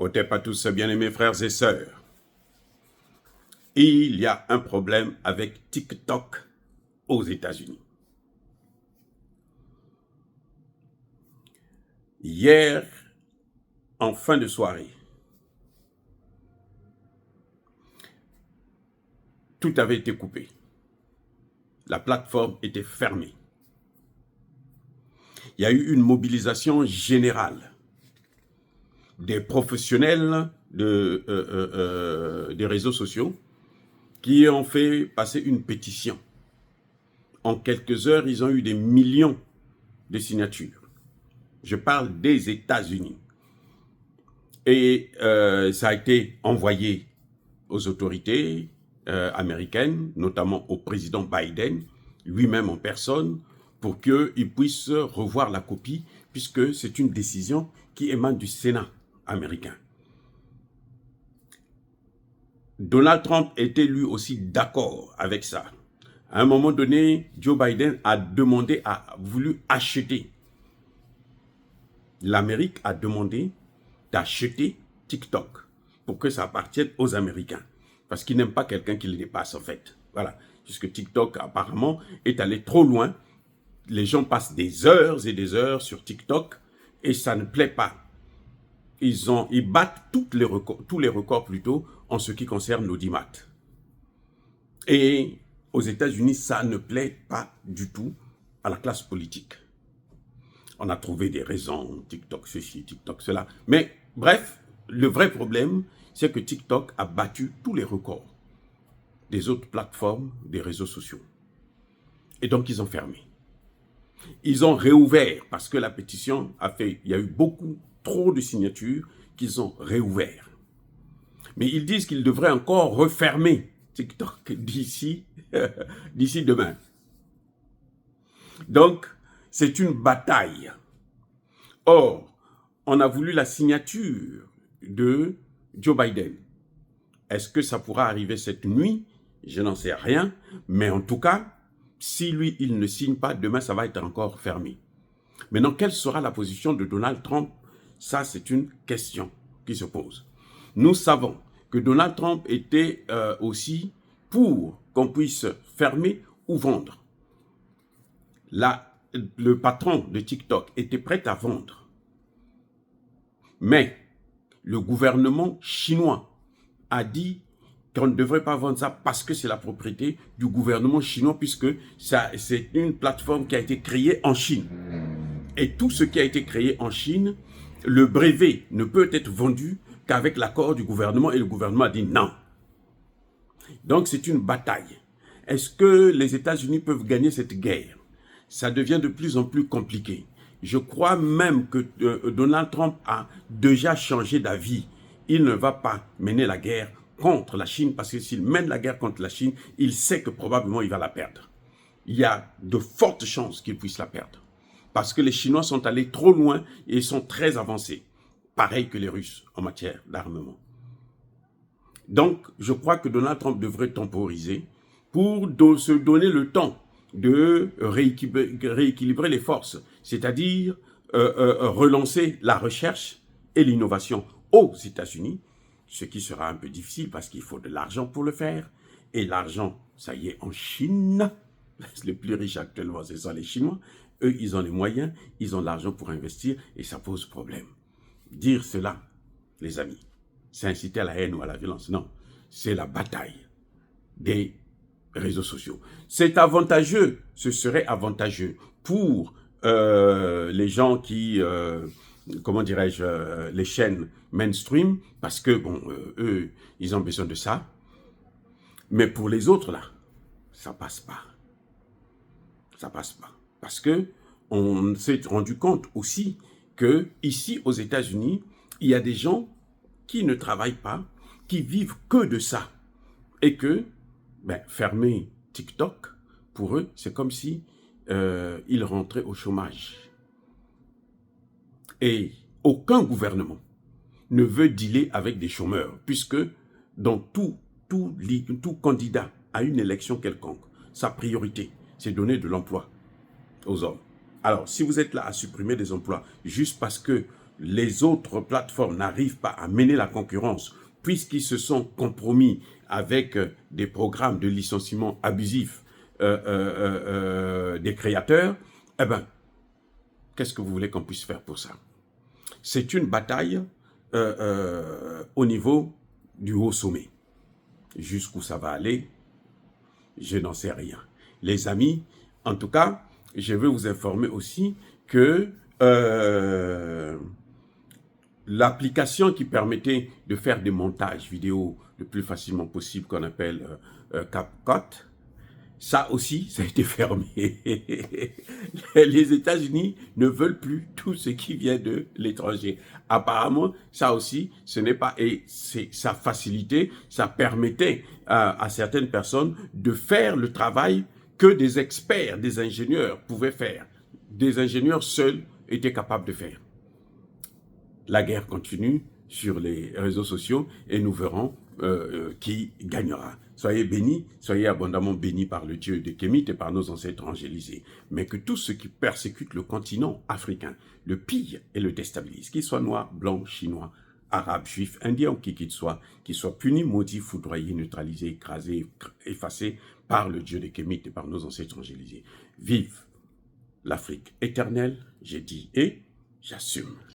Otep à tous, bien-aimés frères et sœurs. Il y a un problème avec TikTok aux États-Unis. Hier, en fin de soirée, tout avait été coupé. La plateforme était fermée. Il y a eu une mobilisation générale des professionnels des réseaux sociaux qui ont fait passer une pétition. En quelques heures, ils ont eu des millions de signatures. Je parle des États-Unis. Et ça a été envoyé aux autorités américaines, notamment au président Biden, lui-même en personne, pour qu'il puisse revoir la copie, puisque c'est une décision qui émane du Sénat américain. Donald Trump était lui aussi d'accord avec ça. À un moment donné, Joe Biden a voulu acheter. L'Amérique a demandé d'acheter TikTok pour que ça appartienne aux Américains. Parce qu'ils n'aiment pas quelqu'un qui les dépasse en fait. Voilà. Puisque TikTok apparemment est allé trop loin. Les gens passent des heures et des heures sur TikTok et ça ne plaît pas. Ils battent tous les records plutôt en ce qui concerne l'audimat. Et aux États-Unis, ça ne plaît pas du tout à la classe politique. On a trouvé des raisons, TikTok ceci, TikTok cela. Mais bref, le vrai problème, c'est que TikTok a battu tous les records des autres plateformes, des réseaux sociaux. Et donc, ils ont fermé. Ils ont réouvert parce que la pétition a fait, il y a eu trop de signatures qu'ils ont réouvert. Mais ils disent qu'ils devraient encore refermer TikTok d'ici demain. Donc, c'est une bataille. Or, on a voulu la signature de Joe Biden. Est-ce que ça pourra arriver cette nuit? Je n'en sais rien. Mais en tout cas, si lui, il ne signe pas, demain, ça va être encore fermé. Maintenant, quelle sera la position de Donald Trump? Ça, c'est une question qui se pose. Nous savons que Donald Trump était aussi pour qu'on puisse fermer ou vendre. Le patron de TikTok était prêt à vendre. Mais le gouvernement chinois a dit qu'on ne devrait pas vendre ça parce que c'est la propriété du gouvernement chinois, puisque c'est une plateforme qui a été créée en Chine. Et tout ce qui a été créé en Chine, le brevet ne peut être vendu qu'avec l'accord du gouvernement, et le gouvernement a dit non. Donc c'est une bataille. Est-ce que les États-Unis peuvent gagner cette guerre? Ça devient de plus en plus compliqué. Je crois même que Donald Trump a déjà changé d'avis. Il ne va pas mener la guerre contre la Chine, parce que s'il mène la guerre contre la Chine, il sait que probablement il va la perdre. Il y a de fortes chances qu'il puisse la perdre. Parce que les Chinois sont allés trop loin et ils sont très avancés. Pareil que les Russes en matière d'armement. Donc, je crois que Donald Trump devrait temporiser pour se donner le temps de rééquilibrer les forces, c'est-à-dire relancer la recherche et l'innovation aux États-Unis, ce qui sera un peu difficile parce qu'il faut de l'argent pour le faire. Et l'argent, ça y est, en Chine, les plus riches actuellement, ce sont les Chinois. Eux, ils ont les moyens, ils ont l'argent pour investir et ça pose problème. Dire cela, les amis, c'est inciter à la haine ou à la violence. Non, c'est la bataille des réseaux sociaux. C'est avantageux, ce serait avantageux pour les gens qui, comment dirais-je, les chaînes mainstream, parce que, bon, eux, ils ont besoin de ça. Mais pour les autres, là, ça passe pas. Ça passe pas. Parce que on s'est rendu compte aussi que ici aux États-Unis, il y a des gens qui ne travaillent pas, qui vivent que de ça. Et que, fermer TikTok, pour eux, c'est comme si ils rentraient au chômage. Et aucun gouvernement ne veut dealer avec des chômeurs, puisque dans tout candidat à une élection quelconque, sa priorité, c'est donner de l'emploi aux hommes. Alors, si vous êtes là à supprimer des emplois juste parce que les autres plateformes n'arrivent pas à mener la concurrence, puisqu'ils se sont compromis avec des programmes de licenciement abusif des créateurs, eh bien, qu'est-ce que vous voulez qu'on puisse faire pour ça? C'est une bataille au niveau du haut sommet. Jusqu'où ça va aller, je n'en sais rien. Les amis, en tout cas, je veux vous informer aussi que l'application qui permettait de faire des montages vidéo le plus facilement possible, qu'on appelle CapCut, ça aussi, ça a été fermé. Les États-Unis ne veulent plus tout ce qui vient de l'étranger. Apparemment, ça aussi, ce n'est pas... Et ça facilitait, ça permettait à certaines personnes de faire le travail que des experts, des ingénieurs pouvaient faire. Des ingénieurs seuls étaient capables de faire. La guerre continue sur les réseaux sociaux et nous verrons qui gagnera. Soyez bénis, soyez abondamment bénis par le Dieu de Kémite et par nos ancêtres angélisés. Mais que tous ceux qui persécutent le continent africain le pillent et le déstabilisent, qu'ils soient noirs, blancs, chinois, arabes, juifs, indiens ou qui qu'ils soient punis, maudits, foudroyés, neutralisés, écrasés, effacés par le Dieu de Kémite et par nos ancêtres angélisés. Vive l'Afrique éternelle, j'ai dit et j'assume.